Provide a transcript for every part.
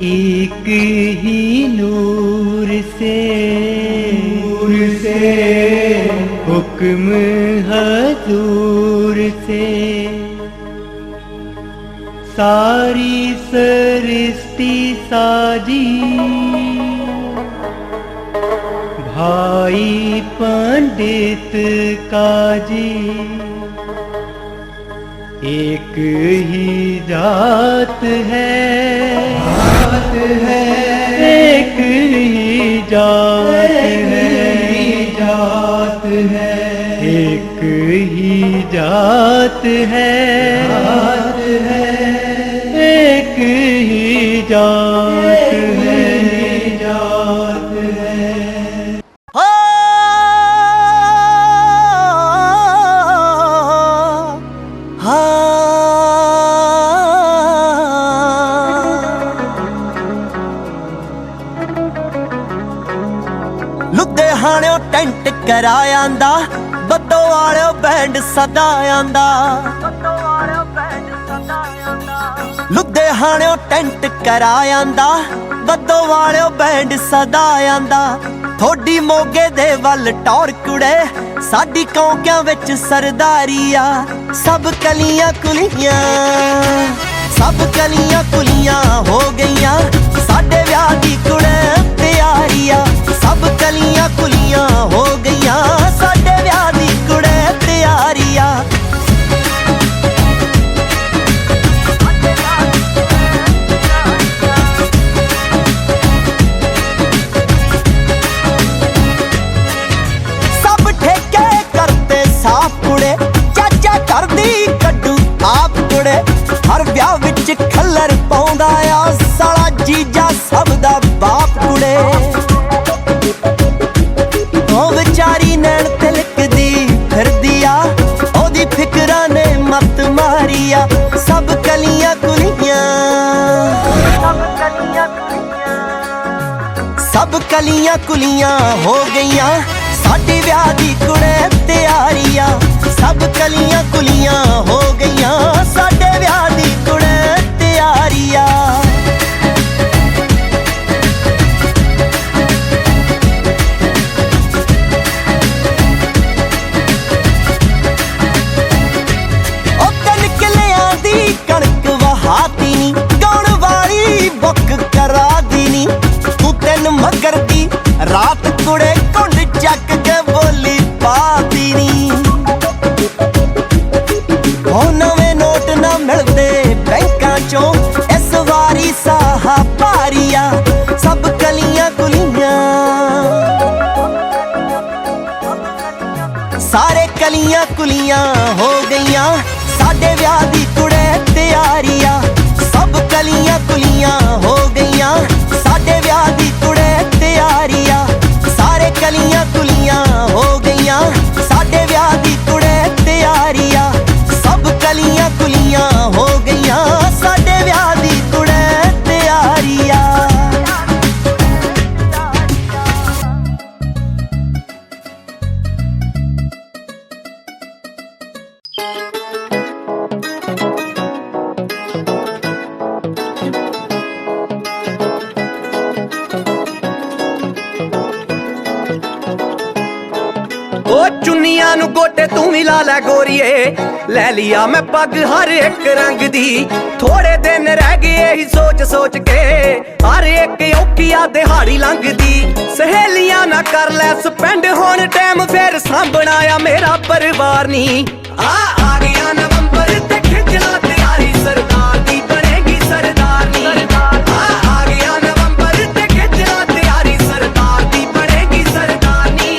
एक ही नूर से हुक्म हजूर से सारी सृष्टि साजी, भाई पंडित काजी। एक ही जात है, एक ही जात है, एक ही जात है, एक ही जात है। लुधियाणियों टेंट करायांदा, बद्दो वालियो बैंड सदा आंदा। लुधियाणियों टेंट करायांदा, बद्दो वालियो बैंड सदा आंदा। थोड़ी मोगे दे वल टौर कुड़े, साडी कौंकियां विच सरदारी आ। सब कलियां कुलियां, सब कलियां कुलियां हो गईयां, साडे विआह दी कुड़े तैयारी आ। सब कलियां कुलियां हो गईयां, साडे विआह दी कुड़े तैयारी आ। सब ठेके करते साफ कुड़े, चाचा करदी कड्डू आप कुड़े। हर विआह विच खल्लर पाउंदा आ, साला जीजा सब दा बाप कुड़े। बेचारी नैन तिलकदी फिरदी आ, ओदी फिकरा ने मत मारिया। सब कलियां कुलियां, सब कलियां कुलियां हो गईयां, साडी विआह दी कुड़े तैयारी आ। सब कलियां कुलियां हो गईयां, साडे विआह दी कुड़े तैयारी आ। कणक वहाती नी, गाउण वाली बुक करा दी नी। तू तेन मगर दी रात कुड़े कुंड चक के बोली पा दी नी। ओ नवें नोट ना मिलदे बैंकां चों, इस वारी साहा भारिया। सब कलियां कुलियां, सारे कलियां कुलियां हो गईयां, साडे विआह दी कुड़े तैयारी आ। सब कलियां कुलियां हो गईयां, साडे विआह दी कुड़े तैयारी आ। सारे कलियां कुलियां हो गईयां, साडे विआह दी कुड़े तैयारी आ। सब कलियां कुलियां हो गईयां, साडे विआह दी कुड़े तैयारी आ। चुन्नियां नू गोटे तू भी ला लै गोरीए, लै लिया मैं पग हर एक रंग दी। थोड़े दिन रह गए ही सोच सोच के, हर एक औखी आ दिहाड़ी लंघदी। सहेलियां ना कर लै स्पेंड, हुण टाइम फिर सांभना आ मेरा परिवार नी। आ गया नवंबर ते खिच ला तैयारी, सरदार दी बनेगी सरदारनी। आ गया नवंबर ते खिच ला तैयारी, सरदार दी बनेगी सरदारनी।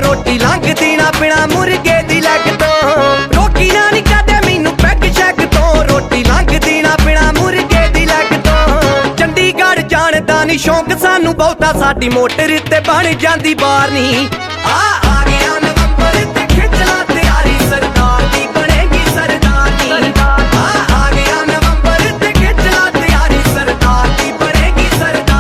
रोटी लंघदी ना बिना मुर्गे दी लग तो, रोकी ना नी कदे मैनू पैग शैग तो। रोटी लंघदी ना बिना मुर्गे दी लग तो। चंडीगढ़ जाने दा नी शौक सानू बहुता, साडी मोटर ते बन जांदी बार नी। आ गया नवंबर ते खिच ला तैयारी, सरदार दी बनेगी सरदारनी। आ गया नवंबर ते खिच ला तैयारी, सरदार दी बनेगी सरदारनी।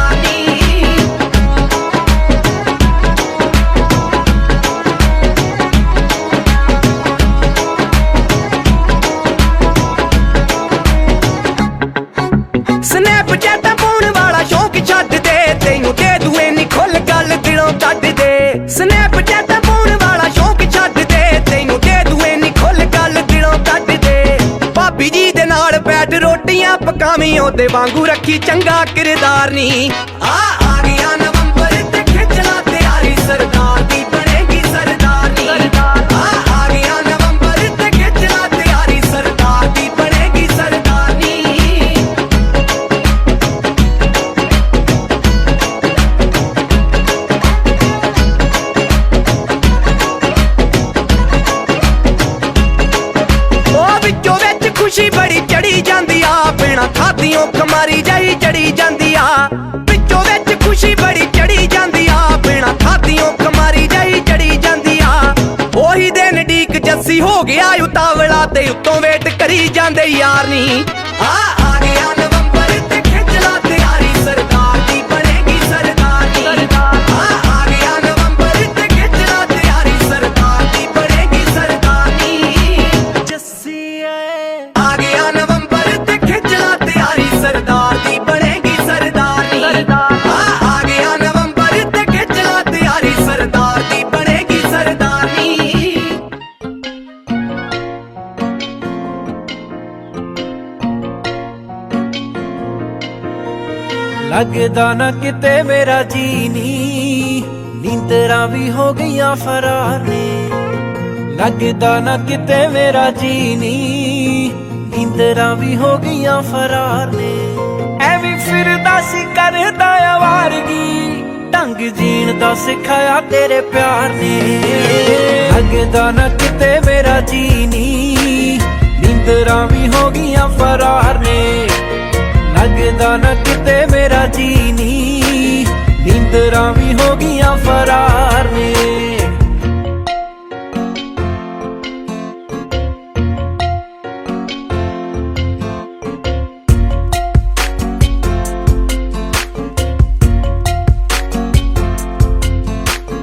ਭਾਵੇਂ ਉਹਦੇ ਵਾਂਗੂ ਰੱਖੀ ਚੰਗਾ ਕਿਰਦਾਰ ਨੀ ਆ ਗਿਆ ਨਵੰਬਰ ਤੇ ਖਿੱਚ ਲਾ ਤਿਆਰੀ ਸਰਦਾਰ ਦੀ ਬਣੇਗੀ ਸਰਦਾਰਨੀ ਆ ਗਿਆ ਨਵੰਬਰ ਤੇ ਖਿੱਚ ਲਾ ਤਿਆਰੀ ਸਰਦਾਰ ਦੀ ਬਣੇਗੀ ਸਰਦਾਰਨੀ ਵਿੱਚੋਂ ਵਿੱਚ ਖੁਸ਼ੀ ਬੜੀ ਚੜੀ ਜਾਂਦੀ ਆ ਬਿਨਾਂ ਖਾਧਿਓਂ ਖਮਾਰੀ ਜਾਈ ਚੜੀ ਜਾਂਦੀ ਆ ਵਿੱਚੋਂ ਵਿੱਚ ਖੁਸ਼ੀ ਬੜੀ ਚੜੀ ਜਾਂਦੀ ਆ ਬਿਨਾਂ ਖਾਧਿਓਂ ਖਮਾਰੀ ਜਾਈ ਚੜੀ ਜਾਂਦੀ ਆ ਉਹੀ ਦਿਨ ਢੀਕ ਜੱਸੀ ਹੋ ਗਿਆ ਉਤਾਵਲਾ ਤੇ ਉੱਤੋਂ ਵੇਟ ਕਰੀ ਜਾਂਦੇ ਯਾਰ ਨੀ ਆ ਗਿਆ ਨਵੰਬਰ ਤੇ ਖਿੱਚ ਲਾ ਤਿਆਰੀ ਸਰਦਾਰ ਦੀ ਬਣੇਗੀ ਸਰਦਾਰਨੀ ਆ ਗਿਆ ਨਵੰਬਰ ਤੇ ਖਿੱਚ ਲਾ ਤਿਆਰੀ ਸਰਦਾਰ ਦੀ ਬਣੇਗੀ ਸਰਦਾਰਨੀ ਜੱਸੀ ਆ ਗਿਆ ਨਵੰਬਰ ਤੇ ਖਿੱਚ ਲਾ ਤਿਆਰੀ ਸਰਦਾਰ ਦੀ ਬਣੇਗੀ ਸਰਦਾਰਨੀ ਆ ਗਿਆ ਨਵੰਬਰ ਤੇ ਖਿੱਚ ਲਾ ਤਿਆਰੀ ਸਰਦਾਰ ਦੀ ਬਣੇਗੀ ਸਰਦਾਰਨੀ ਲੱਗਦਾ ਨਾ ਕਿਤੇ ਮੇਰਾ ਜੀ ਨੀ ਨੀਂਦਰਾਂ ਵੀ ਹੋ ਗਈਆਂ ਫਰਾਰ ਨੇ ਲੱਗਦਾ ਨਾ ਕਿਤੇ ਮੇਰਾ ਜੀ ਨੀ ਨੀਂਦਰਾਂ ਵੀ ਹੋ ਗਈਆਂ ਫਰਾਰ ਨੇ ਐਵੇਂ ਫਿਰਦਾ ਸੀ ਕਰਦਾ ਆਵਾਰਗੀ ਢੰਗ ਜੀਣ ਦਾ ਸਿਖਾਇਆ ਤੇਰੇ ਪਿਆਰ ਨੇ ਲੱਗਦਾ ਨਾ ਕਿਤੇ ਮੇਰਾ ਜੀ ਨੀ ਨੀਂਦਰਾਂ ਵੀ ਹੋ ਗਈਆਂ ਫਰਾਰ ਨੇ ਲੱਗਦਾ ਨਾ ਕਿਤੇ ਮੇਰਾ ਜੀ ਨੀ ਨੀਂਦਰਾਂ ਵੀ ਹੋ ਗਈਆਂ ਫਰਾਰ ਨੇ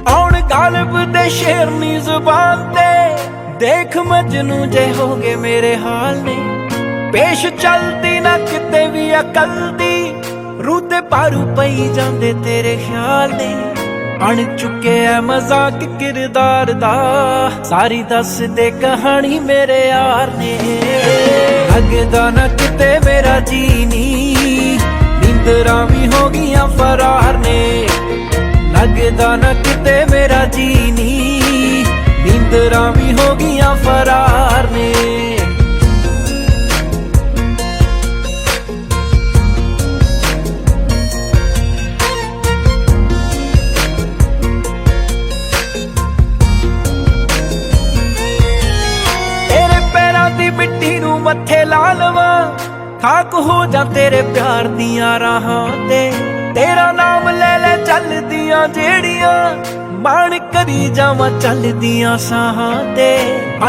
ਆਉਣ ਗਾਲਬ ਦੇ ਸ਼ੇਰਨੀ ਜ਼ੁਬਾਨ ਤੇ ਦੇਖ ਮਜਨੂ ਜੇ ਹੋਗੇ ਮੇਰੇ ਹਾਲ ਨੇ ਪੇਸ਼ ਚਲਦੀ ਨਾ ਕਿਤੇ ਵੀ ਅਕਲ ਦੀ ਰੂਹ ਤੇ ਪਾਰੂ ਪਈ ਜਾਂਦੇ ਤੇਰੇ ਖਿਆਲ ਨੇ ਅਣ ਚੁੱਕਿਆ ਮਜ਼ਾਕ ਕਿਰਦਾਰ ਦਾ ਸਾਰੀ ਦੱਸ ਦੇ ਕਹਾਣੀ ਮੇਰੇ ਯਾਰ ਨੇ ਲੱਗਦਾ ਨਾ ਕਿਤੇ ਮੇਰਾ ਜੀ ਨੀ ਨੀਂਦਰਾਂ ਵੀ ਹੋ ਗਈਆਂ ਫਰਾਰ ਨੇ ਲੱਗਦਾ ਨਾ ਕਿਤੇ ਮੇਰਾ ਜੀ ਨੀ ਨੀਂਦਰਾਂ ਵੀ ਹੋ ਗਈਆਂ ਫਰਾਰ ਨੇ ਮਿੱਟੀ ਨੂੰ ਮੱਥੇ ਲਾ ਲਵਾਂ ਖਾਕ ਹੋ ਜਾ ਤੇਰੇ ਪਿਆਰ ਦੀਆਂ ਰਾਹਾਂ ਤੇ ਤੇਰਾ ਨਾਮ ਲੈ ਲੈ ਚੱਲਦੀਆਂ ਜਿਹੜੀਆਂ ਮਾਣ ਕਰੀ ਜਾਵਾਂ ਚੱਲਦੀਆਂ ਸਾਹਾਂ ਤੇ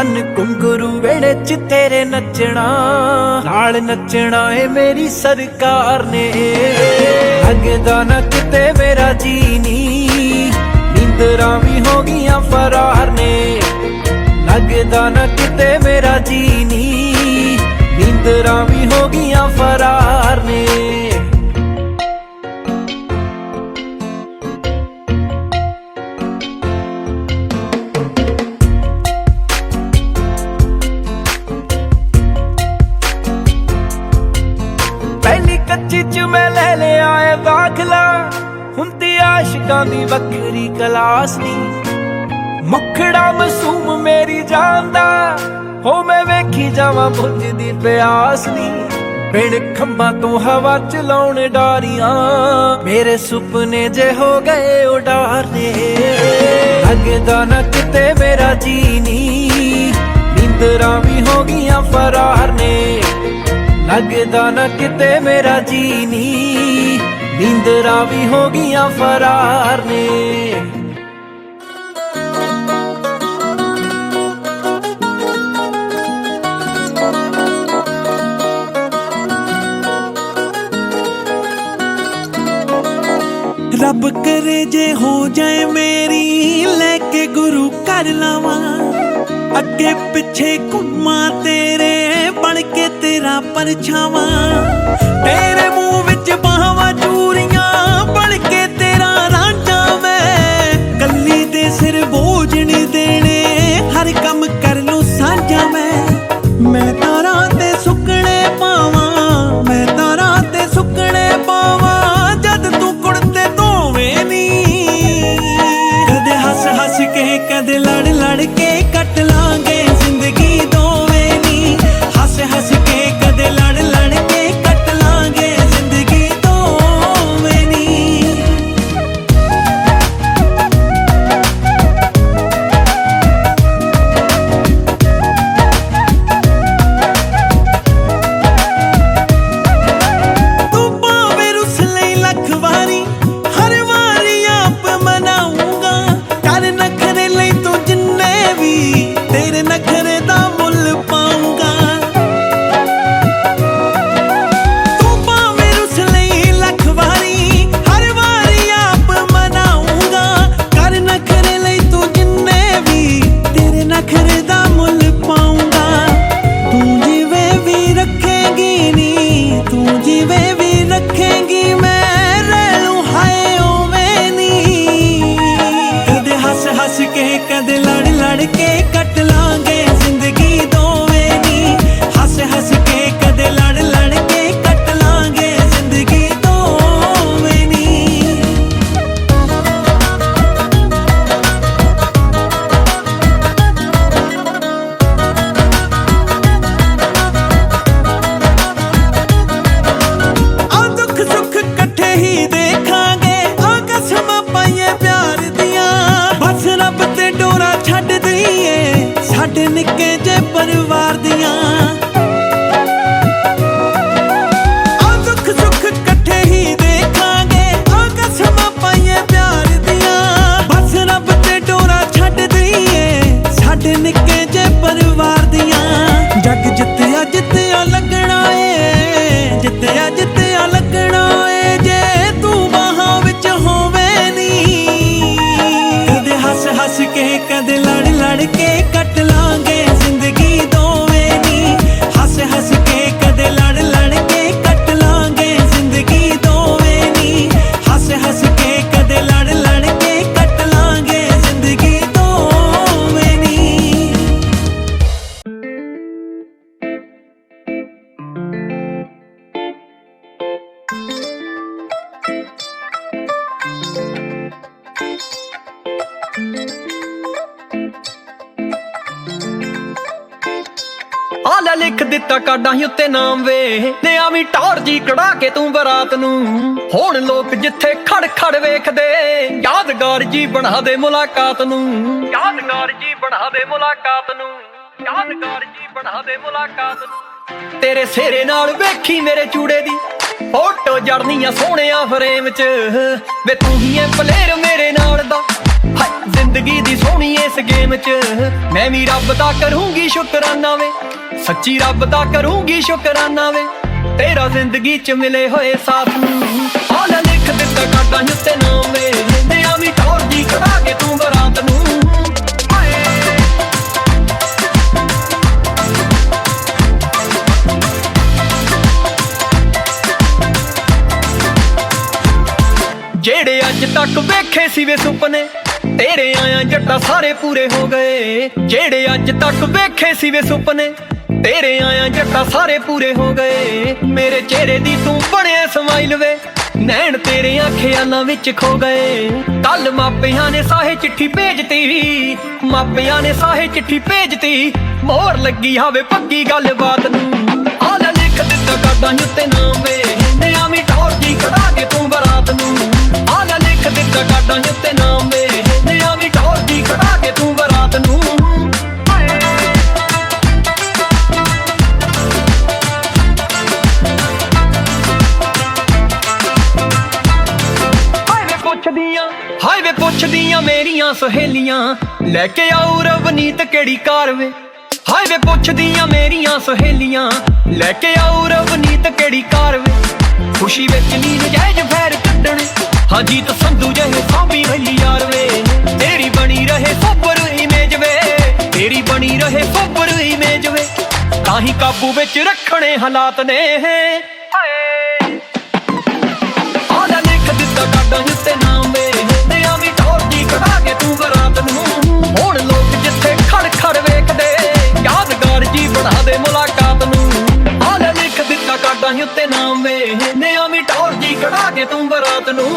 ਅਨ ਘੁੰਗਰੂ ਵੇੜੇ ਚ ਤੇਰੇ ਨੱਚਣਾ ਨਾਲ ਨੱਚਣਾ ਏ ਮੇਰੀ ਸਰਕਾਰ ਨੇ ਲੱਗਦਾ ਨਾ ਕਿਤੇ ਮੇਰਾ ਜੀ ਨੀ ਨੀਂਦਰਾਂ ਵੀ ਹੋ ਗਈਆਂ ਫਰਾਰ ਨੇ ਲੱਗਦਾ ਨਾ ਕਿਤੇ ਮੇਰਾ ਜੀ ਨੀ ਨੀਂਦਰਾਂ ਵੀ ਹੋ ਗਈਆਂ ਫਰਾਰ ਨੇ ਪਹਿਲੀ ਕੱਚੀ ਚ ਮੈਂ ਲੈ ਲਿਆ ਏ ਦਾਖਲਾ ਹੁੰਦੀ ਆਸ਼ਿਕਾਂ ਦੀ ਵੱਖਰੀ ਕਲਾਸ ਨੀ ਮੁਖੜਾ ਮਾਸੂਮ ਮੇਰੀ ਜਾਨ ਦਾ ਹੋ ਮੈਂ ਵੇਖੀ ਜਾਵਾਂ ਬੁੱਝਦੀ ਪਿਆਸ ਨੀ ਬਿਨ ਖੰਭਾਂ ਤੋਂ ਹਵਾ ਚਲਾਉਣ ਡਾਰੀਆਂ ਮੇਰੇ ਸੁਪਨੇ ਜੇ ਹੋ ਗਏ ਉਡਾਰ ਨੇ ਲੱਗਦਾ ਨਾ ਕਿਤੇ ਮੇਰਾ ਜੀ ਨੀ ਨੀਂਦਰਾਂ ਵੀ ਹੋ ਗਈਆਂ ਫਰਾਰ ਨੇ ਲੱਗਦਾ ਨਾ ਕਿਤੇ ਮੇਰਾ ਜੀ ਨੀ ਨੀਂਦਰਾਂ ਵੀ ਹੋ ਗਈਆਂ ਫਰਾਰ ਨੇ ਰੱਬ ਕਰੇ ਜੇ ਹੋ ਜਾਏ ਮੇਰੀ ਲੈ ਕੇ ਗੁਰੂ ਕਰ ਲਾਵਾਂ ਅੱਗੇ ਪਿੱਛੇ ਘੁੰਮਾਂ ਤੇਰੇ ਬਣ ਕੇ ਤੇਰਾ ਪਰਛਾਵਾਂ ਤੇਰੇ ਮੂੰਹ ਵਿੱਚ ਬਾਹਾਂ ਚੂਰੀਆਂ ਬਣ ਕੇ ਤੇਰਾ ਰਾਂਝਾ ਮੈਂ ਕੱਲੀ ਦੇ ਸਿਰ ਬੋਝ ਨਹੀਂ ਦੇਣੇ ਹਰ ਕੰਮ ਕਰ ਲੂੰ ਸਾਂਝਾ ਮੈਂ ਤਾਰਾਂ ਤੇ ਸੁੱਕਣੇ ਪਾਵਾਂ ਮੈਂ ਤਾਰਾਂ ਲੈ ਲਿਖ ਦਿੱਤਾ ਕਾਡਾਂ ਹੀ ਉੱਤੇ ਨਾਮ ਵੇ, ਨੇ ਆਵੀਂ ਟੌਰ ਜੀ ਕਢਾ ਕੇ ਤੂੰ ਬਰਾਤ ਨੂੰ। ਹੁਣ ਲੋਕ ਜਿੱਥੇ ਖੜ ਖੜ ਵੇਖਦੇ, ਯਾਦਗਾਰ ਜੀ ਬਣਾ ਦੇ ਮੁਲਾਕਾਤ ਨੂੰ, ਯਾਦਗਾਰ ਜੀ ਬਣਾ ਦੇ ਮੁਲਾਕਾਤ ਨੂੰ, ਯਾਦਗਾਰ ਜੀ ਬਣਾ ਦੇ ਮੁਲਾਕਾਤ ਨੂੰ। ਤੇਰੇ ਸਿਹਰੇ ਨਾਲ ਵੇਖੀ ਮੇਰੇ ਚੂੜੇ ਦੀ ਫੋਟੋ ਜੜਨੀ ਆ ਸੋਹਣਿਆ ਫਰੇਮ ਚ, ਵੇ ਤੂੰ ਹੀ ਐ ਪਲੇਅਰ ਮੇਰੇ ਨਾਲ ਦਾ, ਹਾਏ ਜ਼ਿੰਦਗੀ ਦੀ ਸੋਹਣੀ ਇਸ ਗੇਮ ਚ। ਮੈਂ ਵੀ ਰੱਬ ਦਾ ਕਰੂੰਗੀ ਸ਼ੁਕਰਾਨਾ ਵੇ, ਸੱਚੀ ਰੱਬ ਦਾ ਕਰੂੰਗੀ ਸ਼ੁਕਰਾਨਾ ਵੇ, ਤੇਰਾ ਜ਼ਿੰਦਗੀ ਚ ਮਿਲੇ ਹੋਏ ਸਾਥ ਨੂੰ। ਆ ਲੈ ਲਿਖ ਦਿੱਤਾ ਕਾਡਾਂ ਉੱਤੇ ਨਾਮ ਵੇ, ਨੇ ਆਵੀਂ ਟੌਰ ਜੀ ਕਢਾ ਕੇ ਤੂੰ ਬਰਾਤ ਨੂੰ। ਜਿਹੜੇ ਅੱਜ ਤੱਕ ਵੇਖੇ ਸੀ ਵੇ ਸੁਪਨੇ, ਤੇਰੇ ਆਇਆ ਜੱਟਾ ਸਾਰੇ ਪੂਰੇ ਹੋ ਗਏ। ਜਿਹੜੇ ਅੱਜ ਤੱਕ ਵੇਖੇ ਸੀ ਵੇ ਸੁਪਨੇ, ਤੇਰੇ ਆਇਆ ਜੱਟਾ ਸਾਰੇ ਪੂਰੇ ਹੋ ਗਏ। ਮੇਰੇ ਚਿਹਰੇ ਦੀ ਤੂੰ ਬਣਿਆ ਸਮਾਈਲ ਵੇ, ਨੈਣ ਤੇਰੇ ਖਿਆਲਾਂ ਵਿੱਚ ਖੋ ਗਏ। ਕੱਲ ਮਾਪਿਆਂ ਨੇ ਸਾਹੇ ਚਿੱਠੀ ਭੇਜਤੀ, ਮਾਪਿਆਂ ਨੇ ਸਾਹੇ ਚਿੱਠੀ ਭੇਜਤੀ, ਮੋਹਰ ਲੱਗੀ ਹਾਵੇ ਪੱਕੀ ਗੱਲਬਾਤ ਨੂੰ। ਆ ਲੈ ਲਿਖ ਦਿੱਤਾ ਕਾਡਾਂ ਉੱਤੇ ਨਾਮ ਵੇ, ਨੇ ਆਵੀਂ ਟੌਰ ਜੀ ਕਢਾ ਕੇ ਤੂੰ ਬਰਾਤ ਨੂੰ। ਆ ਲੈ ਲਿਖ ਦਿੱਤਾ ਕਾਡਾਂ ਉੱਤੇ ਨਾਮ ਵੇ, ਨੇ ਆਵੀਂ ਟੌਰ ਜੀ ਕਢਾ ਕੇ ਤੂੰ ਬਰਾਤ ਨੂੰ। ਹਾਏ ਵੇ ਪੁੱਛਦੀਆਂ ਮੇਰੀਆਂ ਸਹੇਲੀਆਂ, ਲੈ ਕੇ ਆਉ ਰਵਨੀਤ ਕਿਹੜੀ ਕਾਰ ਵੇ। ਹਾਏ ਵੇ ਪੁੱਛਦੀਆਂ ਮੇਰੀਆਂ ਸਹੇਲੀਆਂ, ਲੈ ਕੇ ਆਉ ਰਵਨੀਤ ਕਿਹੜੀ ਕਾਰ ਵੇ। ਖੁਸ਼ੀ ਵਿੱਚ ਨੀ ਨਜਾਇਜ਼ ਫੈਰ ਕੱਢਣੇ, ਹਾਂ ਜੀਤ ਸੰਧੂ ਜਿਹੇ ਸਾਂਭੀ ਹੋਈ ਯਾਰ ਵੇ। ਤੇਰੀ ਬਣੀ ਰਹੇ ਸੋਬਰ ਇਮੇਜ ਵੇ, ਤੇਰੀ ਬਣੀ ਰਹੇ ਸੋਬਰ ਇਮੇਜ ਵੇ, ਤਾਂ ਹੀ ਕਾਬੂ ਵਿੱਚ ਰੱਖਣੇ ਹਾਲਾਤ ਨੇ। ਹਾਏ ਆ ਲੈ ਲਿਖ ਦਿੱਤਾ ਕਾਡਾਂ ਉੱਤੇ ਨਾਮ ਵੇ, ਨੇ ਆਵੀਂ ਟੌਰ ਜੀ ਕਢਾ ਕੇ ਤੂੰ ਬਰਾਤ ਨੂੰ। ਹੁਣ ਲੋਕ ਜਿੱਥੇ ਖੜ ਖੜ ਵੇਖਦੇ, ਯਾਦਗਾਰ ਜੀ ਬਣਾ ਦੇ ਮੁਲਾਕਾਤ ਨੂੰ। ਆ ਲੈ ਲਿਖ ਦਿੱਤਾ ਕਾਡਾਂ ਉੱਤੇ ਨਾਮ ਵੇ, ਨੇ ਆਵੀਂ ਟੌਰ ਜੀ ਕਢਾ ਕੇ ਤੂੰ ਬਰਾਤ ਨੂੰ।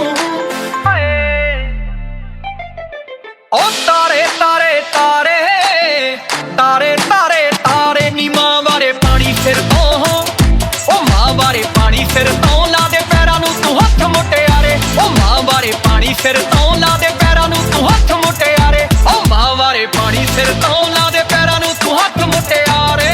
ਓ ਤਾਰੇ ਤਾਰੇ ਤਾਰੇ ਤਾਰੇ ਤਾਰੇ ਤਾਰੇ ਨੀ ਮਾਂ ਬਾਰੇ ਪਾਣੀ ਸਿਰ ਤੋਂ, ਓ ਮਾਂ ਬਾਰੇ ਪਾਣੀ ਸਿਰ ਤੋਂ, ਲਾ ਦੇ ਪੈਰਾਂ ਨੂੰ ਤੂੰ ਹੱਥ ਮੁਟਿਆਰੇ। ਓ ਮਾਂ ਬਾਰੇ ਪਾਣੀ ਸਿਰ ਤੋਂ, ਲਾ ਦੇ ਪੈਰਾਂ ਨੂੰ ਤੂੰ ਹੱਥ ਮੁਟਿਆਰੇ। ਓ ਮਾਂ ਬਾਰੇ ਪਾਣੀ ਸਿਰ ਤੋਂ, ਲਾ ਦੇ ਪੈਰਾਂ ਨੂੰ ਤੂੰ ਹੱਥ ਮੁਟਿਆਰੇ।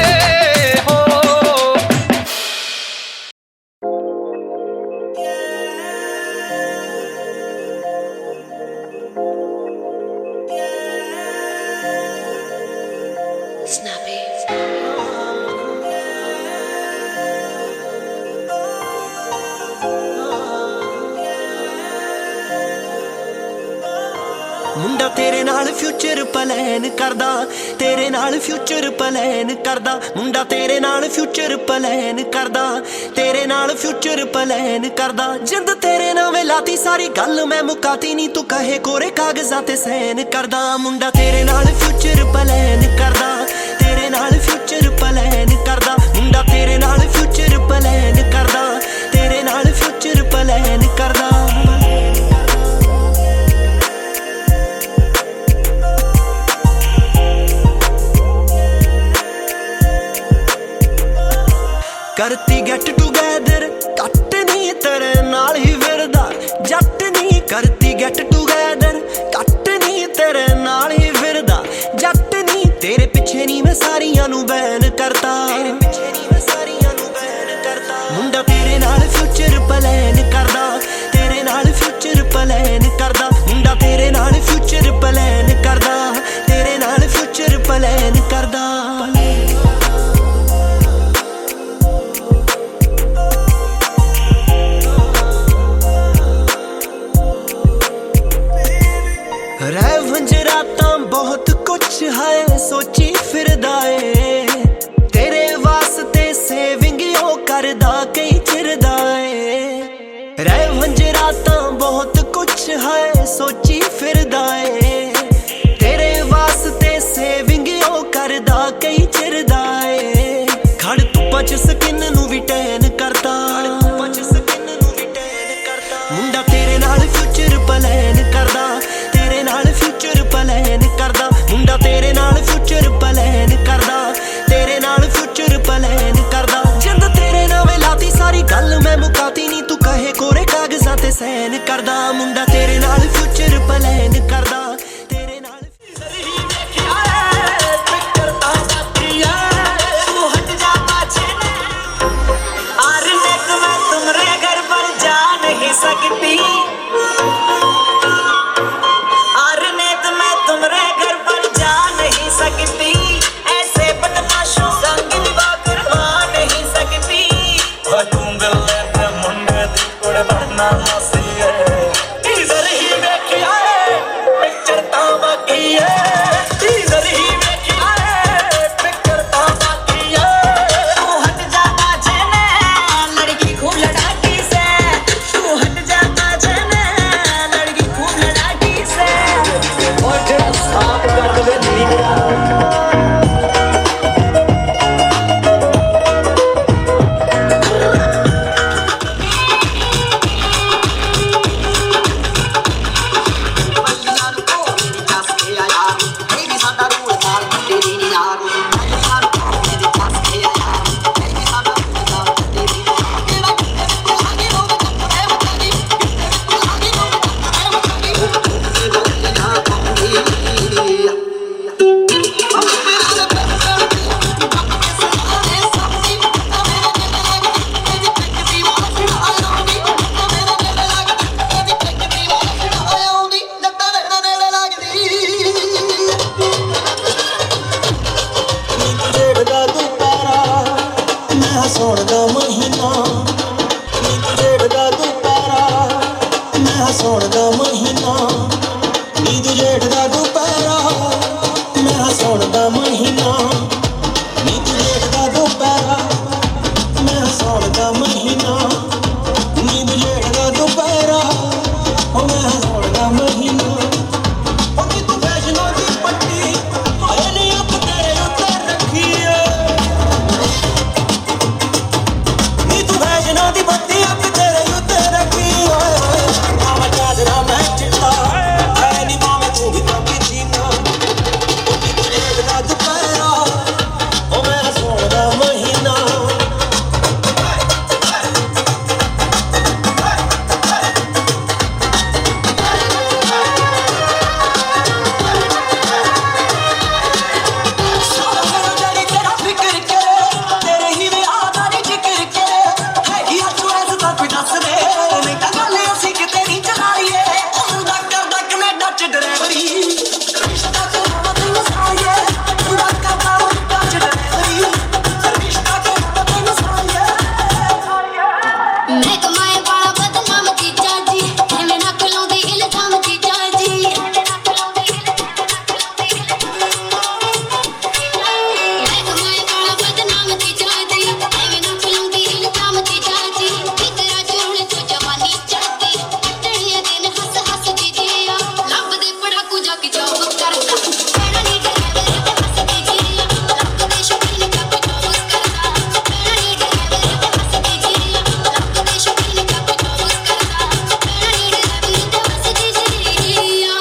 ਮੁੰਡਾ ਤੇਰੇ ਨਾਲ ਫਿਊਚਰ ਪਲਾਨ ਕਰਦਾ, ਤੇਰੇ ਨਾਲ ਫਿਊਚਰ ਪਲਾਨ ਕਰਦਾ। ਮੁੰਡਾ ਤੇਰੇ ਨਾਲ ਫਿਊਚਰ ਪਲਾਨ ਕਰਦਾ, ਤੇਰੇ ਨਾਲ ਫਿਊਚਰ ਪਲਾਨ ਕਰਦਾ। ਜਿੰਦ ਤੇਰੇ ਨਾਵੇਂ ਲਾਤੀ ਸਾਰੀ ਗੱਲ ਮੈਂ ਮੁਕਾਤੀ ਨੀ, ਤੂੰ ਕਹੇ ਕੋਰੇ ਕਾਗਜ਼ਾਂ ਤੇ ਸਾਈਨ ਕਰਦਾ। ਮੁੰਡਾ ਤੇਰੇ ਨਾਲ ਫਿਊਚਰ ਪਲਾਨ ਕਰਦਾ, ਤੇਰੇ ਨਾਲ ਫਿਊਚਰ ਪਲਾਨ ਕਰਦਾ। ਮੁੰਡਾ ਤੇਰੇ ਨਾਲ ਫਿਊਚਰ ਪਲਾਨ ਕਰਦਾ, ਤੇਰੇ ਨਾਲ ਫਿਊਚਰ ਪਲਾਨ ਕਰਦਾ। ਕਰਤੀ ਗੈਟ ਟੂਗੈਦਰ ਕੱਟ ਨੀ ਤੇਰੇ ਨਾਲ ਹੀ ਫਿਰਦਾ ਜੱਟ ਨੀ। ਕਰਤੀ ਗੈਟ ਟੂਗੈਦਰ ਕੱਟ ਨੀ ਤੇਰੇ ਨਾਲ ਹੀ ਫਿਰਦਾ ਜੱਟ ਨੀ। ਤੇਰੇ ਪਿੱਛੇ ਨੀ ਮੈਂ ਸਾਰੀਆਂ ਨੂੰ ਬੈਨ ਕਰਤਾ, ਤੇਰੇ ਪਿੱਛੇ ਨੀ ਮੈਂ ਸਾਰੀਆਂ ਨੂੰ ਬੈਨ ਕਰਤਾ। ਮੁੰਡਾ ਤੇਰੇ ਨਾਲ ਫਿਊਚਰ ਪਲਾਨ ਕਰਦਾ, ਤੇਰੇ ਨਾਲ ਫਿਊਚਰ ਪਲਾਨ ਕਰਦਾ। ਮੁੰਡਾ ਤੇਰੇ ਨਾਲ ਫਿਊਚਰ ਪਲਾਨ ਕਰਦਾ, ਤੇਰੇ ਨਾਲ ਫਿਊਚਰ ਪਲਾਨ ਕਰਦਾ। ਰਾਤਾਂ ਬਹੁਤ ਕੁਛ ਹੈ ਸੋਚੀ ਫਿਰਦਾ ਏ, ਤੇਰੇ ਸੌਣ ਦਾ ਮਹੀਨਾ ਨੀਂਦ ਜੇੜਦਾ ਦੁਪਹਿਰਾ ਮੈਂ ਸੌਣ ਦਾ ਮਹੀਨਾ ਨੀਂਦ ਜੇੜਦਾ ਦੁਪਹਿਰਾ ਮੈਂ ਸੌਣ ਦਾ ਮਹੀਨਾ ਨੀਂਦ ਜੇੜਦਾ ਦੁਪਹਿਰਾ ਮੈਂ ਸੌਣ ਦਾ ਮਹੀਨਾ ਨੀਂਦ ਜੇੜਦਾ ਦੁਪਹਿਰਾ ਉਹ ਮੈਂ ਸੌਣ ਦਾ ਮਹੀਨਾ ਉਹ ਕਿ ਤੂੰ ਫੈਸ਼ਨਾਂ ਦੀ ਪੱਟੀ ਆਏ ਨੇ ਅੱਖ ਤੇਰੇ ਉੱਤੇ ਰੱਖੀ ਏ ਨੀ ਤੂੰ ਫੈਸ਼ਨਾਂ ਦੀ ਪੱਟੀ ਅੱਖ ਤੇਰੇ ਉੱਤੇ ਰੱਖੀ ਓਏ ਓਏ ਆਵਾ ਚਾਦਰਾ ਮੈਂ ਚਿੱਟਾ ਐ ਨੀ ਮਾਵੇਂ ਤੂੰ ਵੀ ਤਾਂ ਜੀਨਾ ਉਹ ਕਿ ਤੂੰ ਜੇੜਦਾ ਦੁਪਹਿਰਾ ਉਹ ਮੈਂ ਸੌਣ ਦਾ ਮਹੀਨਾ मैं कमाए वाला बदनाम जीजा जी मैं ना खिलाऊंदी इल्जाम जीजा जी मैं कमाए वाला बदनाम जीजा जी मैं ना खिलाऊंदी इल्जाम जीजा जी तेरा जोड़ तो जवानी चढ़ती टड़िया दिन हंस हंस जीजिया लब दे पड़ाकू जाके जॉब करता मेरा नी ड्राइवर ते हंस जीजिया लब दे शौकीन जाके जॉब करता मेरा नी ड्राइवर ते हंस जीजिया लब दे शौकीन जाके जॉब करता मेरा नी ड्राइवर ते हंस जीजिया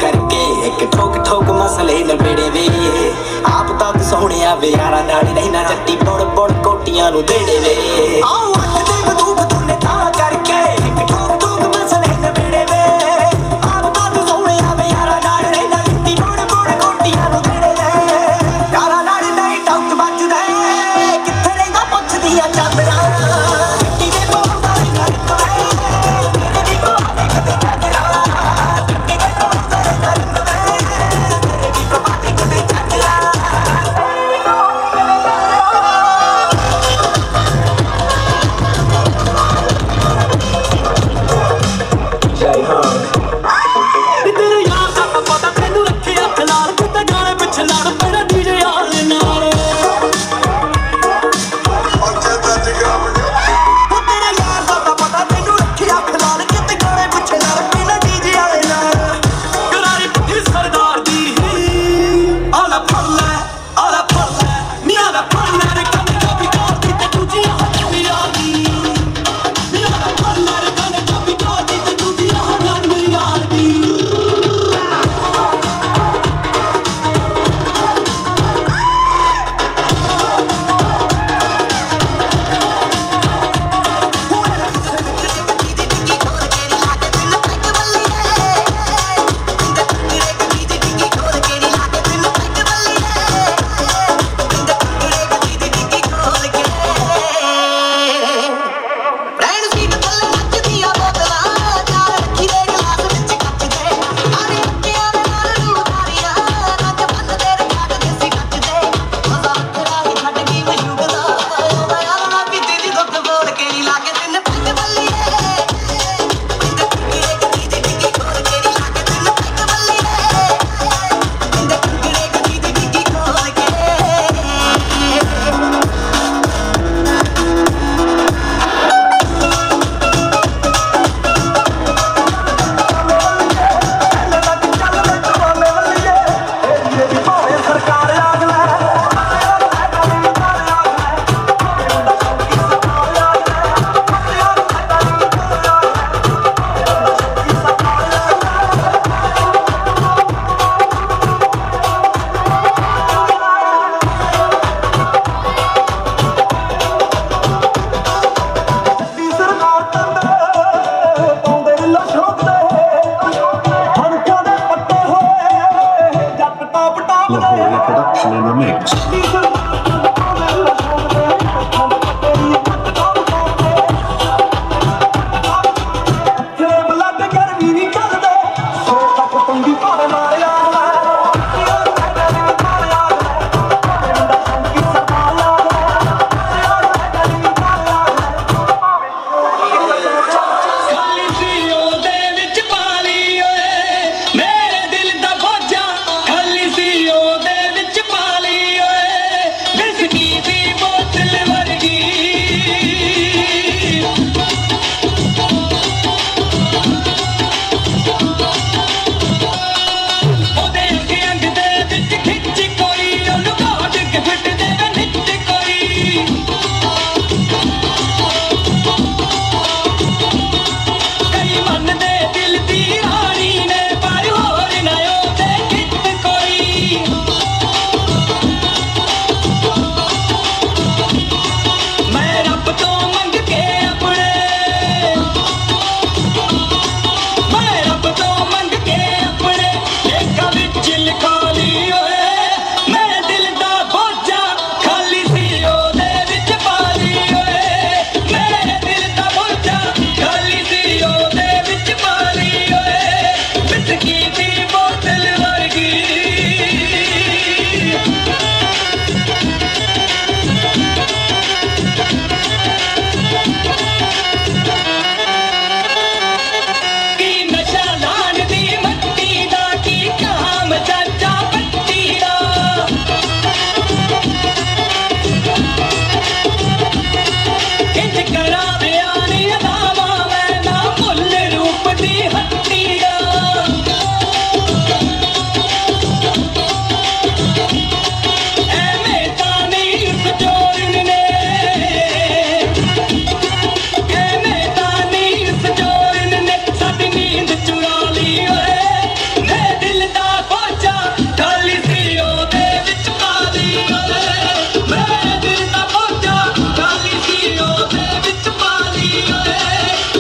करके एक ठोक ठोक मसले लपेड़े वे आप तक सोहणिया वे यारा नाली रहना चट्टी बुड़ बुड़ कोटियां नु देड़े वे आओ अख दे बंदूक तूने ता करके एक ठोक ठोक मसले लपेड़े वे आप तक सोहणिया वे यारा नाली रहना चट्टी बुड़ बुड़ कोटियां नु देड़े वे यारा नाली नहीं टाउट बजदे किथे रहंदा पुछदिया चादरा मिट्टी दे बोलदा घर तो है मेरे भी को कदे चादरा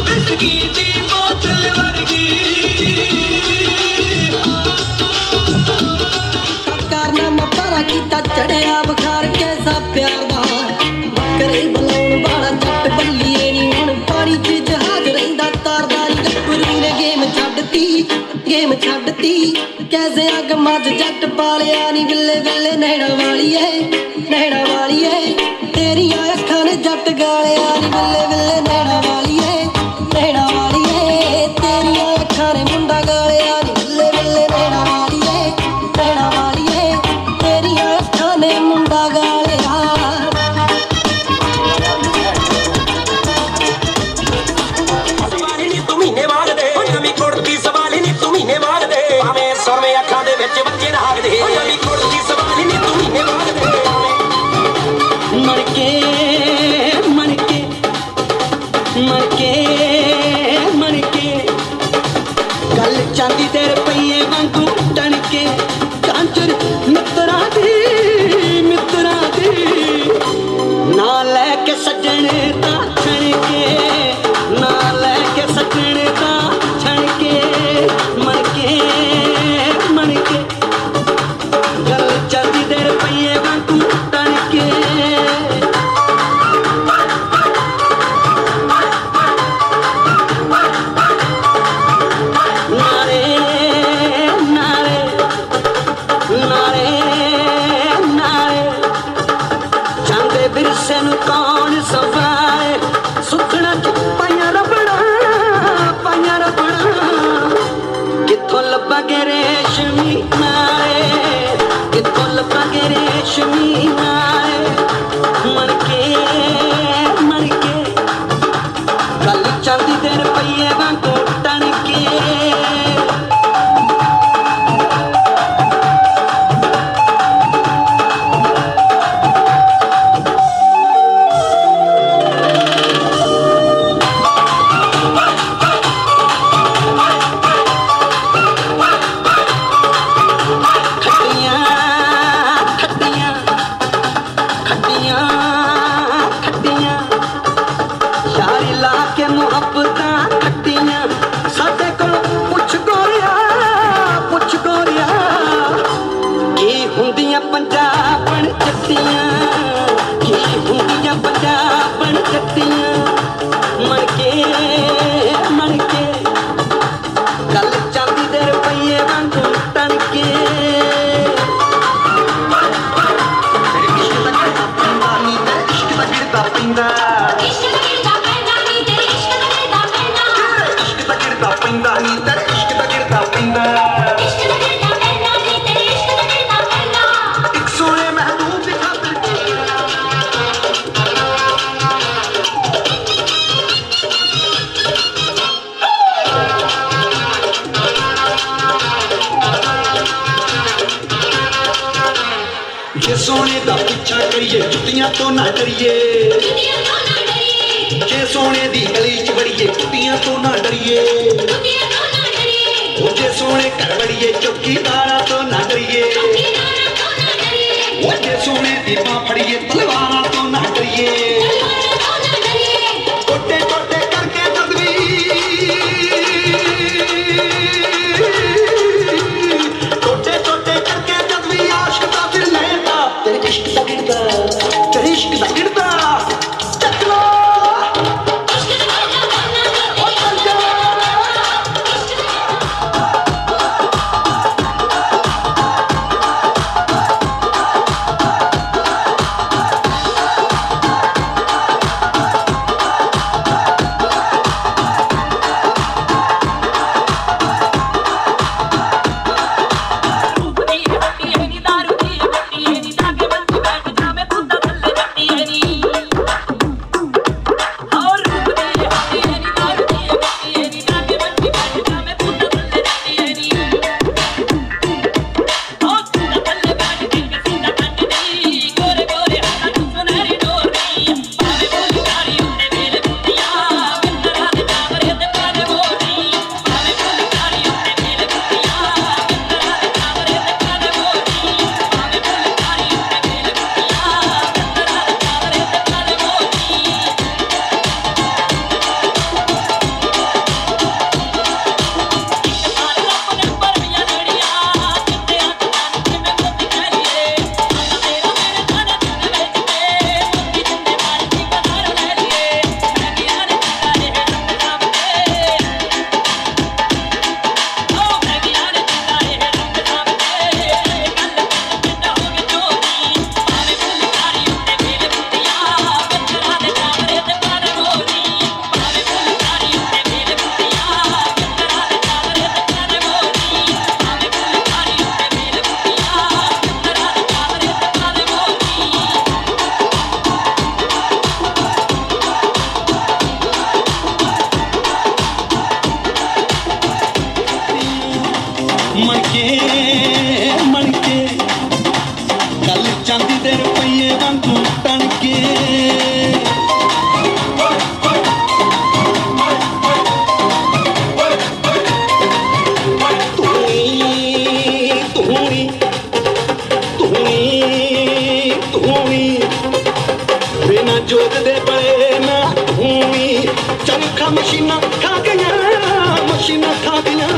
विस्की दी बोतल वर्गी कारनामा पारा कीता चढ़िया बुखार कैसा प्यार दा बकरे बलाउण वाला जट बल्लीए नी हुण पानी च जहाज रहिंदा तारदारी गप्परू ने गेम छड्डती कैसे अग मज जट पालिया नी विले विले नैना वालीए तेरियां अखां ने जट गालिया नी विले विले नैना वालीए तेरियां अखां ने मुंडा गालिया नी विले विले नैना वालीए तेरियां अखां ने मुंडा गालिया सवाली नी तू महीने मांगदे नवीं कुड़ती सवाली नी तू महीने मांगदे भाਵੇਂ ਸੁਰਮੇ ਅੱਖਾਂ ਦੇ ਵਿੱਚ ਬੱਚੇ ਨਾਗਦੇ ਨਵੀਂ ਕੁੜਤੀ ਸਵਾਲੀ ਨੀ ਤੂੰ ਮਹੀਨੇ ਮਾਂਗਦੇ मर के गल चांदी दे रुपये वांगू टणके कांचर मित्रा दी ना लैके सजने दा छणके ना लैके सजने दा छणके मर के गल चांदी दे रुपये वांगू टणके कौन सवाए सुखना पाया रबड़ा किथों लब्बागे रेशमी नारे किथों लब्बागे रेशमी नारे मर के गल चांदी दे रुपये वांगू टणके पंजाबन जट्टियां मर के गल चांदी दे रुपये वांगू टणके इश्क दा गिरदा पैंदा नी तेरे इश्क दा गिरदा पैंदा जे सोने दा पीछा करिए जुत्तियां तो ना डरिए जे सोने दी गली च वड़िए कुत्तियां तो ना डरिए जे सोने घर वड़िए चौकीदारा तो ना डरिए जे सोने दी बां फड़िए तलवारा तो ना डरिए कोटे कोटे करके जदवी आशिक दा दिल लेता तेरे इश्क दा गिरदा चकला ਮਣਕੇ ਗੱਲ ਚਾਂਦੀ ਦੇ ਰੁਪਈਏ ਵਾਂਗੂ ਟਣਕੇ ਬਿਨਾ ਜੋਤ ਦੇ ਬੜੇ ਨਾ ਹੂੰ ਚਰਖਾ ਮਸ਼ੀਨਾਂ ਖਾ ਗਈਆਂ ਮਸ਼ੀਨਾਂ ਖਾ ਗਈਆਂ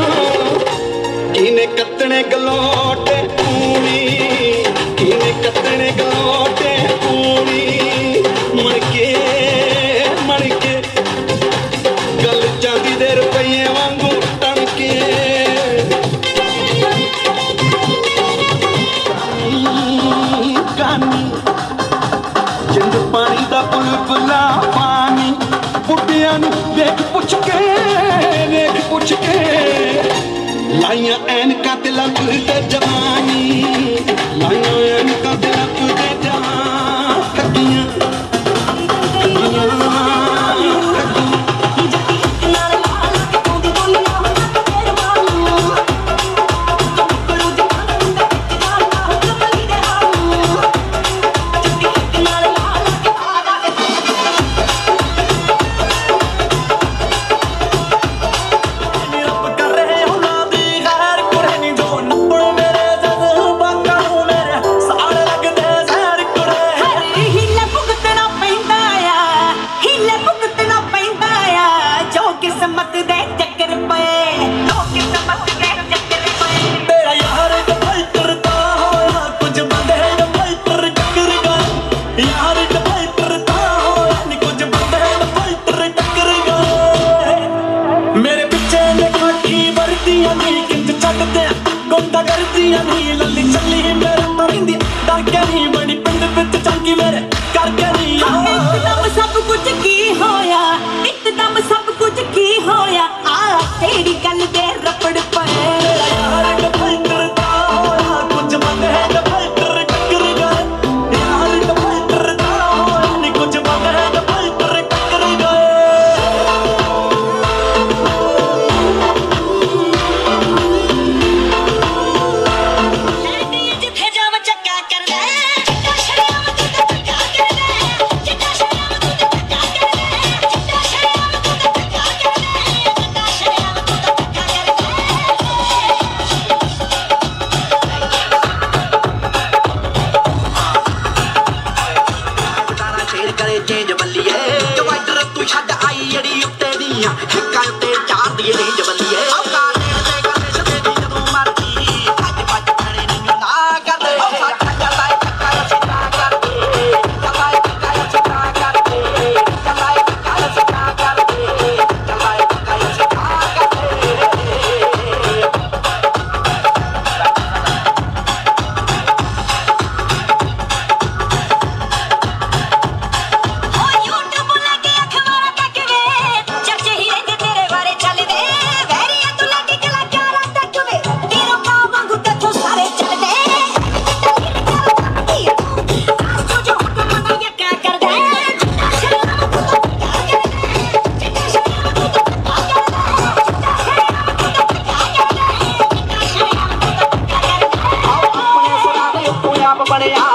ਕਿਨੇ ਕੱਤਣੇ ਗਲੋਟੇ ਪੂਰੀ ਕਿਨੇ ਕੱਤਣੇ ਗਲੋਟੇ ਪੂਰੀ ਮਣ ਕੇ ਗੱਲ ਚਾਂਦੀ ਦੇ ਰੁਪਈਏ ਵਾਂਗੂ ਟਣਕੇ ਗਾਨੀ ਜਿੰਦ ਪਾਣੀ ਦਾ ਬੁਲਬੁਲਾ ਪਾਣੀ ਬੁੱਢਿਆਂ ਨੂੰ ਵੇਖ ਪੁੱਛ ਕੇ ਲਾਈਆਂ ਐਨਕਾਂ ਤੇ ਲੱਭ ਤੇ ਜਵਾਨੀ ਲਾਈਆਂ ਐਨਕਾਂ ਤੇ ਲੱਭ ਤੇ ਜਵਾਨ ਠੱਗੀਆਂ ਕਰਦੀਆਂ ਨਹੀਂ ਲੱਲੀ ਚੱਲੀ ਮੇਰੇ ਮਰਿੰਦੀ ਡਾਕੇ ਨਹੀਂ ਬੜੀ ਪਿੰਡ ਵਿੱਚ ਚੰਗੀ ਮੇਰੇ ਕਰਕੇ ਨਹੀਂ ਇੱਕਦਮ ਸਭ ਕੁਝ ਕੀ ਹੋਇਆ ਇੱਕਦਮ ਸਭ ਕੁਝ ਕੀ ਹੋਇਆ ਆ ਤੇਰੀ ਗੱਲ ਦੇ ਰਪੜ ਪਏ ਯਾਰ ਡਬਲ ਕਰਦਾ ਹੋਇਆ ਕੁਝ ਬੰਦੇ ਡਬਲ ਕਰ ਟੱਕਰ ਗਏ ਯਾਰ ਡਬਲ ਕਰਦਾ ਹੋਇਆ ਨਹੀਂ ਕੁਝ ਬੰਦੇ ਡਬਲ ਕਰ ਟੱਕਰ ਗਏ ਚੇਂਜ ਬੱਲੀਏ ਡਿਵਾਈਡਰ ਤੂੰ ਛੱਡ ਆਈ ਜਿਹੜੀ ਉੱਤੇ ਦੀਆਂ ਹਿੱਕਾਂ ਉੱਤੇ ਚਾੜਦੀ ਨੀ ਜਬੱਲੀਏ ਔਕਾਰ ਦੇਣ ਦੇ ਗੱਲ ਸਦੇ ਦੀ ਜਦੋਂ ਮਰਦੀ ਭੱਜ ਖੜੇ ਨਹੀਂ ਨਾ ਕਰਦੇ ਚੱਲਾਏ ਚੱਕਾ ਸਿੱਧਾ ਕਰਦੇ ਚੱਲਾਏ ਚੱਕਾ ਸਿੱਧਾ ਕਰਦੇ ਚੱਲਾਏ ਚੱਕਾ ਸਿੱਧਾ ਕਰਦੇ ਚੱਲਾਏ ਚੱਕਾ ਸਿੱਧਾ ਕਰਦੇ ਬਣਿਆ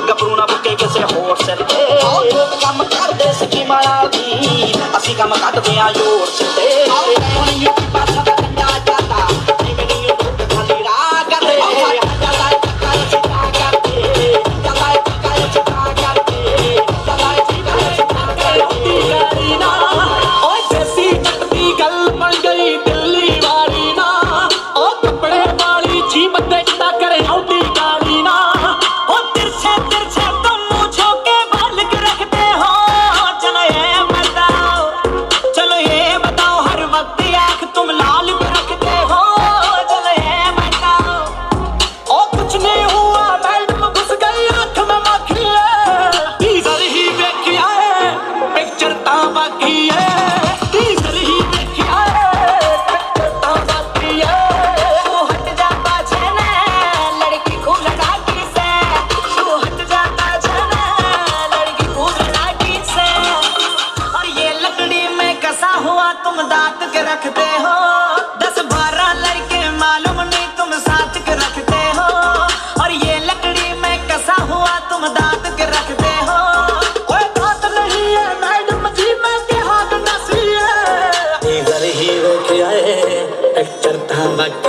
ਗੱਭਰੂ ਨਾ ਬੁੱਕੇ ਕਿਸੇ ਹੋਰ ਸਿਰ ਤੇ ਲੋਕ ਕੰਮ ਕਰਦੇ ਸਕੀਮਾਂ ਨਾਲ ਦੀ ਅਸੀਂ ਕੰਮ ਕੱਢਦੇ ਆ ਜ਼ੋਰ ਸਿੱਤੇ ਹੁਣ ਯੂਪੀ ਪਾਸਾ ਦਾ ਕੰਡਾ ਜਾਂਦਾ ਨਹੀਂ ਲੋਕ ਖਾਲੀ ਰਾਹ ਕਰਦੇ ਚੱਲਾ ਚੱਕਾ ਸਿੱਧਾ ਕਰਦੇ ਚੱਲਾ ਚੱਕਾ ਸਿੱਧਾ ਕਰਦੇ ਚੱਲਾ ਚੱਕਾ ਸਿੱਧਾ ਕਰਦੇ ਗਾੜੀ ਨਾ ਓਏ ਦੇਸੀ ਜੱਟ ਦੀ ਗੱਲ ਬਣ ਗਈ ਦਿੱਲੀ ਵਾਲੀ ਨਾ ਉਹ ਕੱਪੜੇ ਵਾਲੀ ਜੀਬ ਤੇ ਚਿੱਟਾ ਕਰੇ ਆਉਂਦੀ ਗਾੜੀ ਨਾ तुम दांत के रखते हो 10-12 लड़के मालूम नहीं तुम साथ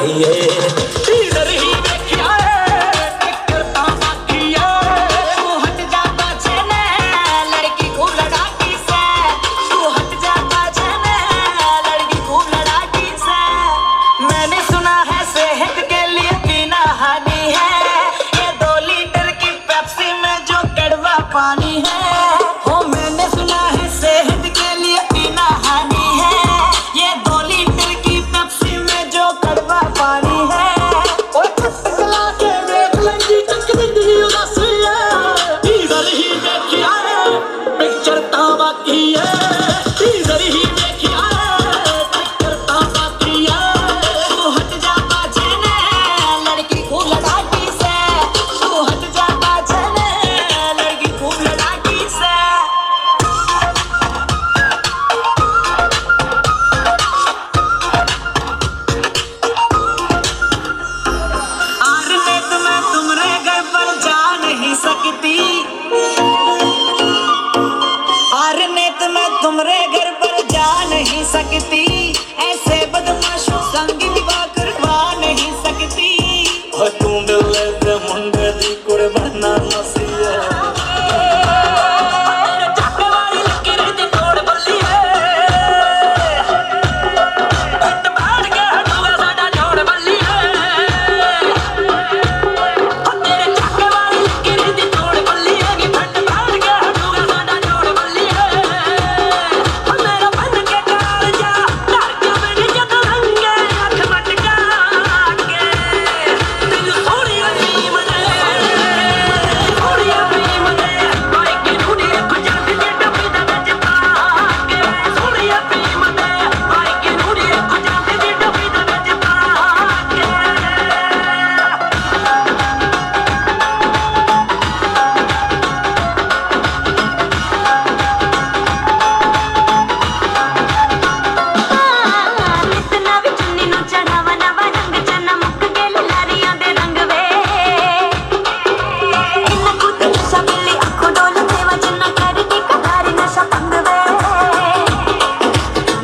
ਏ ਟੀਜ਼ਰ ਹੀ ਵੇਖਿਆ ਏ ਟਿੱਕਰ ਤਾਂ ਬਾਕੀ ਏ तू हट जा पाछे ने लड़की खूब लड़ाकी से तू हट जा पाछे ने लड़की खूब लड़ाकी से मैंने सुना है सेहत के लिए पीना हानि है ये 2 लीटर की पेप्सी में जो कड़वा पानी है हो मैंने सुना है सेहत के लिए पीना हानि है ये 2 लीटर की पेप्सी में जो कड़वा पानी है ਓਏ ਟਕਲਾ ਕੇ ਵੇਖ ਲੈਂਦੀ ਚੱਕਦੀ ਉਦਾਸੀ ਏ ਟੀਜ਼ਰ ਹੀ ਵੇਖਿਆ ਏ ਪਿਕਚਰ ਤਾਂ ਬਾਕੀ ਏ ਟੀਜ਼ਰ ਹੀ ਵੇਖਿਆ ਏ ਪਿਕਚਰ ਤਾਂ ਬਾਕੀ ਏ तू हट जा पाछे ने लड़की खूब लड़ाकी से तू हट जा पाछे ने लड़की खूब लड़ाकी से आर ने तुम्हें तुमरे घर पर जा नहीं सकती आर ने तुम्हें तुमरे घर पर जा नहीं सकती ऐसे बदमाशों संग विवाह करवा नहीं सकती ਓ ਤੂੰ ਬਿੱਲੇ ਦੇ ਮੁੰਡੇ ਦੀ ਕੁਰਬਾਨਾ ਨਸੀ ਏ तेरे चाके वाली लकीर दी तोड़ बल्ली है पिंड बैठ के हटूगा साडा जोड़ बल्ली है तेरे चाके वाली लकीर दी तोड़ बल्ली है कि पिंड बैठ के हटूगा साडा जोड़ बल्ली है मेरा बन के काल जा डर के मेरी जद रंगे अख मटका के तेनू थोड़ी अजीब दे थोड़ी अजीब दे भाई की ढूंढी पंजाब दी डब्बी दा ਵਿੱਚ ਪਾ ਕੇ ਥੋੜੀ ਅਫੀਮ ਦੇ ਭਾਈ की ढूंढी पंजाब दी डब्बी दा ਵਿੱਚ ਪਾ ਕੇ इतना भी चुन्नी नु चढ़ावा नवा रंग चना मुक के लारियां दे रंग वे इन कुत नशा बिल्ली आंखों डोल देवा चन्ना कर दी कटारी नशा पंग वे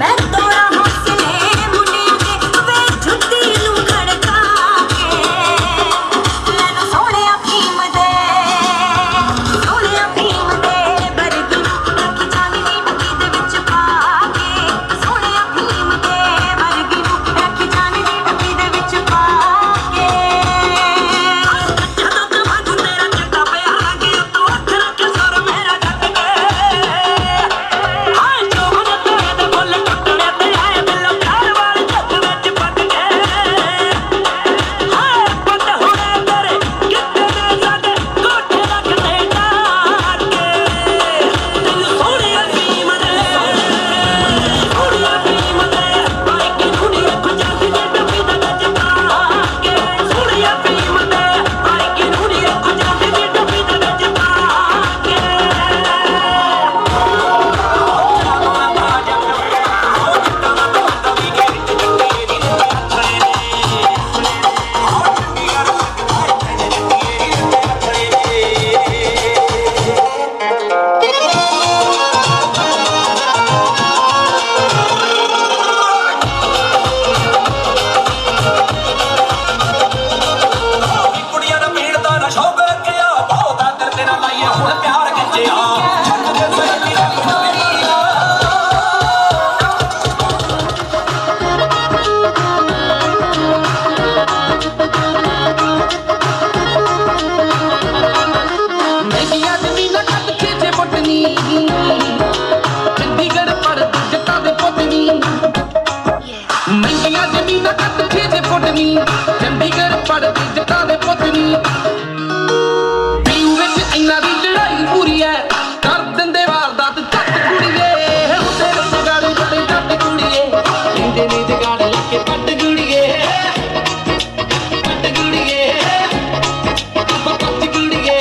मैं तोड़ा हौसले मुंडिया के वे झुट्टी नु खड़का के मैनू सोहणिया फीम दे बरगी रखी जानी नी डब्बी दे विच पा के सोहणिया फीम दे बरगी रखी जानी नी डब्बी दे विच पा के ਜਦੋਂ ਤੂੰ ਵਾਂਗੂ ਤੇਰਾ ਚਿੱਟਾ ਪਿਆ ਕਿ ਤੂੰ ਅੱਖ ਰੱਖ ਸੁਰ ਮੇਰਾ ਜੱਟ ਕੇ ਹਾਏ ਜੋ ਮਨ ਤੇਰੇ ਦੇ ਬੁੱਲ ਟੁੱਟਣੇ ਤੇ ਆਏ ਬਿੱਲੋ ਘਰ ਵਾਲੇ ਝੱਟ ਵਿੱਚ ਪੱਟ ਕੇ ਹਾਏ ਪੱਟ ਹੋਣੇ ਤੇਰੇ ਕਿੱਥੇ ਨੇ ਸਾਡੇ ਕੋਠੇ ਰੱਖਦੇ ਡਾਰ ਕੇ ਤੈਨੂੰ ਸੋਹਣੀ ਅਫੀਮ ਦੇ ਭਾਈ ਕੀ ਢੂੰਢੀ ਪੰਜਾਬੀ ਦੇ ਡੱਬੀ ਦੇ ਵਿੱਚ ਪਾ ਕੇ ਸੋਹਣੀ ਅਫੀਮ ਦੇ ਭਾਈ ਕੀ ਢੂੰਢੀ ਪੰਜਾਬੀ ਦੇ ਡੱਬੀ ਦੇ ਵਿੱਚ ਪਾ ਕੇ ਕੁੜੀਆਂ ਦਾ ਪੀੜ ਦਾ ਨਾ ਸ਼ੌਕ ਲੱਗਿਆ ਬਹੁਤ ਆ ਦਿਲ ਤੇ ਨਾ ਲਾਈਏ ਹੁਣ ਪਿਆਰ ਖਿੱਚਿਆ ਛੱਡ ਦੇ ਸਹੇਲੀ ਦਾ ਮਹਿੰਗੀਆਂ ਜ਼ਮੀਨਾਂ ਕੱਟ ਕੇ ਜੇ ਪੁੱਟਣੀ ਚੰਡੀਗੜ੍ਹ ਪਰ ਜੱਟਾਂ ਦੇ ਪੁੱਤਨੀ ਮਹਿੰਗੀਆਂ ਜ਼ਮੀਨਾਂ ਕੱਟ ਕੇ ਜੇ ਪੁੱਟਣੀ ਚੰਡੀਗੜ੍ਹ ਪਰ ਜੱਟਾਂ ਦੇ ਪੁੱਤਨੀ ਪੀਊ ਵਿੱਚ ਇੰਨਾ ਦੀ ਲੜਾਈ ਪੂਰੀ ਐ ਕਰ ਦਿੰਦੇ ਵਾਰਦਾਤ ਜੱਟ ਕੁੜੀਏ ਹੁਣ ਤੇਰੇ ਜਗਾੜੀ ਬੜੇ ਜੱਟ ਕੁੜੀਏ ਕਹਿੰਦੇ ਨੇ ਜਗਾੜ ਲਾ ਕੇ ਪੱਟ ਗੁੜੀਏ ਪੱਟ ਗੁੜੀਏ ਪੱਟ ਗੁੜੀਏ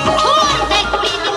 ਹੋਰ ਦੇ ਕੁੜੀ ਨੂੰ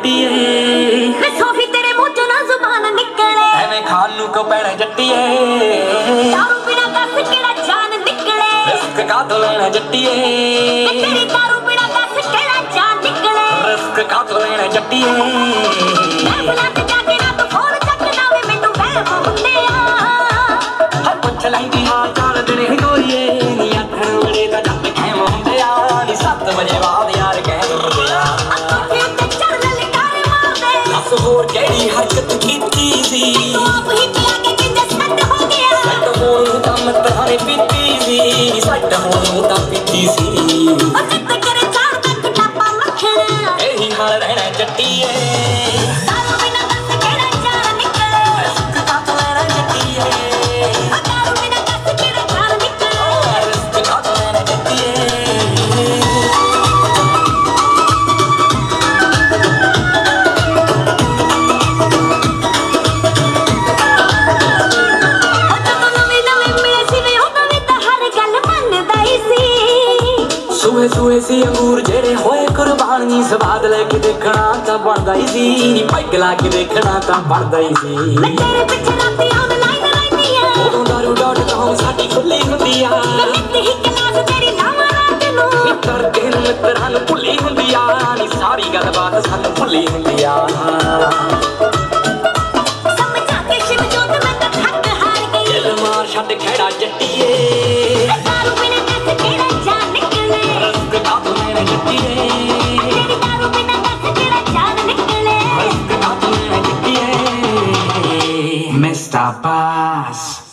ਜੱਟੀਏ ਵੇ ਸੋਫੀ ਤੇਰੇ ਮੂੰਹ ਚੋਂ ਨਾ ਜ਼ੁਬਾਨ ਨਿਕਲੇ ਐਵੇਂ ਖਾਣ ਨੂੰ ਕਿਉਂ ਪੈਣਾ ਜੱਟੀਏ ਦਾਰੂ ਬਿਨਾ ਦੱਸ ਕਿਹੜਾ ਜਾਨ ਨਿਕਲੇ ਰਿਸਕ ਕਾਹਤੋਂ ਲੈਣਾ ਜੱਟੀਏ ਵੇ ਤੇਰੀ ਦਾਰੂ ਬਿਨਾ ਦੱਸ ਕਿਹੜਾ ਜਾਨ ਨਿਕਲੇ ਰਿਸਕ ਕਾਹਤੋਂ ਲੈਣਾ ਜੱਟੀਏ ਮੈਂ ਬੁਲਾ ਕੇ ਜਾ ਕੇ ਨਾ ਤੂੰ ਫੋਨ ਚੱਕਦਾ ਵੇ ਮੈਨੂੰ ਵਹਿਮ ਹੁੰਦੇ ਆ ਹਰ ਪੁੱਛ ਲੈਂਦੀ ਹਾਲ ਚਾਲ ਦਿਨੇ ਗੋਰੀਏ ਨੀ ਆਖਣ ਵੇਲੇ ਤਾਂ ਜੱਟ ਖੈਮ ਹੁੰਦੇ ਆ ਨੀ 7 ਵਜੇ ਬਾਅਦ ਯਾਰ ਕਹਿ ਹੁੰਦੇ ਆ ਅੱਖਾਂ ਤੇ ਚੜ ਲਲਕਾਰੇ ਮਾਰਦੇ ਦੱਸ ਹੋਰ ਕਿਹੜੀ ਹਰਕਤ ਕੀਤੀ ਸੀ ਤੂੰ ਆਪ ਹੀ ਪਿਆ ਕੇ ਕਿੰਨੇ ਸੱਟ ਹੋ ਗਿਆ ਸੱਟ ਹੋਣ ਨੂੰ ਤਾਂ ਮਿੱਤਰਾਂ ਨੇ ਪੀਤੀ ਸੀ ਸੱਟ ਹੋਣ ਨੂੰ ਤਾਂ ਪੀਤੀ ਸੀ ਉਹ ਜਿੱਤ ਕਰੇ ਚਾਰ ਤੱਕ ਟਾਪਾ ਮੱਖਣਾ ਇਹੀ ਹਾਲ ਰਹਿਣਾ ਜੱਟੀਏ ਦਾਰੂ ਬਿਨਾ ਦੱਸ ਕਿਹੜਾ ਜਾਨ ਨਿਕਲੇ ਰਿਸਕ ਕਾਹਤੋਂ ਲੈਣਾ ਜੱਟੀਏ ਦਾਰੂ ਬਿਨਾ ਦੱਸ ਕਿਹੜਾ ਜਾਨ ਨਿਕਲੇ ਰਿਸਕ ਕਾਹਤੋਂ ਲੈਣਾ ਜੱਟੀਏ ਉਹ ਜਦੋਂ ਨਵੇਂ ਨਵੇਂ ਮਿਲੇ ਸੀ ਵੇ ਉਦੋਂ ਵੀ ਤਾਂ ਹਰ ਗੱਲ ਮੰਨਦਾ ਹੀ ਸੀ ਸੂਹੇ ਸੂਹੇ ਸੀ ਅੰਗੂਰ ਜਿਹੜੇ ਹੋਏ ਕੁਰਬਾਨੀ ਸਵਾਦ ਲੈ ਕੇ ਦੇਖਣਾ ਤਾਂ ਬਣਦਾ ਹੀ ਸੀ ਨੀ ਪੈਗ ਲਾ ਕੇ ਦੇਖਣਾ ਤਾਂ ਬਣਦਾ ਹੀ ਸੀ ਮੈਂ ਤੇਰੇ ਪਿੱਛੇ ਰਾਤੀ ਆਨਲਾਈਨ ਰਹਿੰਦੀ ਆ ਉਦੋਂ daru.com ਸਾਡੀ ਖੁੱਲੀ ਹੁੰਦੀ ਆ ਮੈਂ ਨਿੱਤ ਹੀ ਕਲਾਸ ਤੇਰੀ ਲਾਵਾਂ ਰਾਤ ਨੂੰ ਮਿੱਤਰ ਕਿਹਨ ਮਿੱਤਰਾਂ ਨੂੰ ਭੁੱਲੀ ਹੁੰਦੀ ਆ ਨੀ ਸਾਰੀ ਗੱਲਬਾਤ ਸਾਨੂੰ ਭੁੱਲੀ ਹੁੰਦੀ ਆ ਸਮਝਾ ਕੇ ਸ਼ਿਵ ਜੋਤ ਮੈਂ ਤਾਂ ਥੱਕ ਹਾਰ ਗਈ ਦਿਲ ਮਾਰ ਛੱਡ ਖੇੜਾ ਜੱਟੀਏ ਦਾਰੂ ਬਿਨਾ ਦੱਸ ਕਿਹੜਾ ਜਾਨ ਨਿਕਲੇ ਰਿਸਕ ਕਾਹਤੋਂ ਲੈਣਾ ਜੱਟੀਏ ਤੇਰੀ ਦਾਰੂ ਬਿਨਾ ਦੱਸ ਕਿਹੜਾ ਜਾਨ ਨਿਕਲੇ ਰਿਸਕ ਕਾਹਤੋਂ ਲੈਣਾ ਜੱਟੀਏ Mr. Bass